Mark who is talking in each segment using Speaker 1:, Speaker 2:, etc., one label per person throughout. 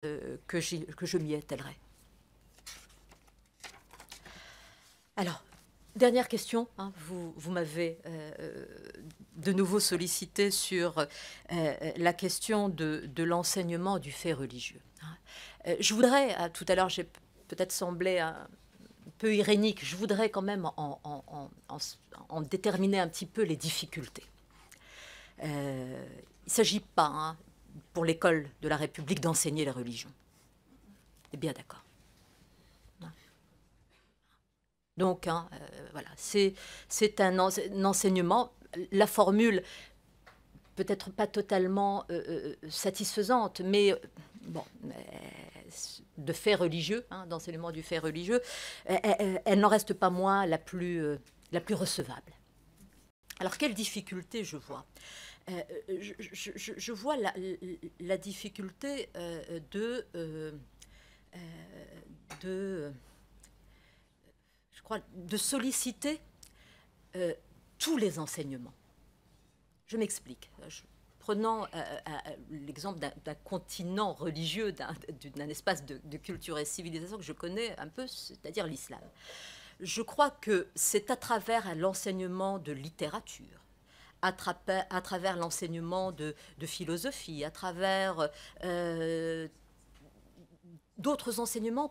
Speaker 1: que je m'y attellerai. Alors, dernière question, hein, vous m'avez de nouveau sollicité sur la question de l'enseignement du fait religieux. Je voudrais, tout à l'heure j'ai peut-être semblé un peu irénique, je voudrais quand même en déterminer un petit peu les difficultés. Il ne s'agit pas, hein, pour l'école de la République, d'enseigner les religions. On est bien d'accord. Donc, hein, voilà, c'est un enseignement, la formule peut-être pas totalement satisfaisante, mais bon, de fait religieux, hein, d'enseignement du fait religieux, elle n'en reste pas moins la plus recevable. Alors, quelle difficulté je vois? Je vois la difficulté de solliciter tous les enseignements. Je m'explique. Prenant l'exemple d'un continent religieux, d'un espace de culture et civilisation que je connais un peu, c'est-à-dire l'islam. Je crois que c'est à travers l'enseignement de littérature, à travers l'enseignement de philosophie, à travers d'autres enseignements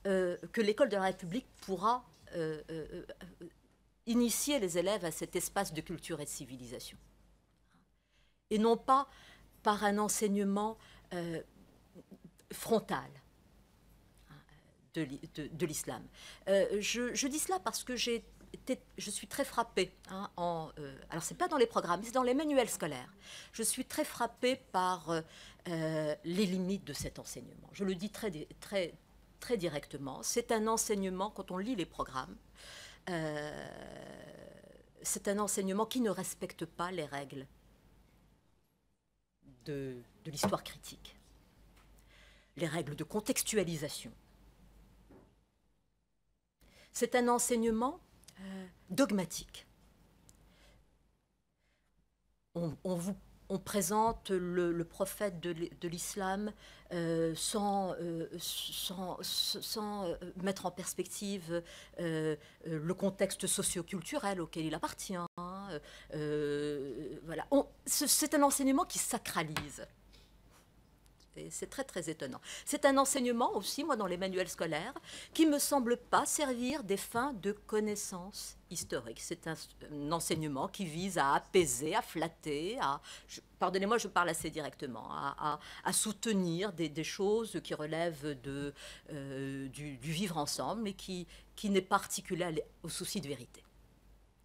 Speaker 1: que l'école de la République pourra initier les élèves à cet espace de culture et de civilisation. Et non pas par un enseignement frontal de l'islam. Je dis cela parce que je suis très frappée, hein, alors c'est pas dans les programmes, mais c'est dans les manuels scolaires. Je suis très frappée par les limites de cet enseignement. Je le dis très directement. C'est un enseignement, quand on lit les programmes, c'est un enseignement qui ne respecte pas les règles de l'histoire critique, les règles de contextualisation. C'est un enseignement dogmatique. On présente le prophète de l'islam sans mettre en perspective le contexte socio-culturel auquel il appartient. Voilà. C'est un enseignement qui sacralise. C'est très étonnant. C'est un enseignement aussi, moi, dans les manuels scolaires, qui ne me semble pas servir des fins de connaissance historique. C'est un enseignement qui vise à apaiser, à flatter, pardonnez-moi, je parle assez directement, à soutenir des choses qui relèvent du vivre ensemble, mais qui n'est pas articulé au souci de vérité.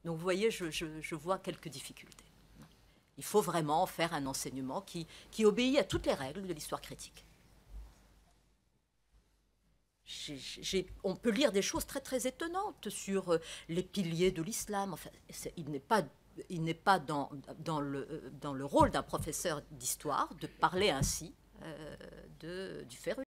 Speaker 1: Donc, vous voyez, je vois quelques difficultés. Il faut vraiment faire un enseignement qui obéit à toutes les règles de l'histoire critique. On peut lire des choses très étonnantes sur les piliers de l'islam. Enfin, il n'est pas dans le rôle d'un professeur d'histoire de parler ainsi du fait religieux.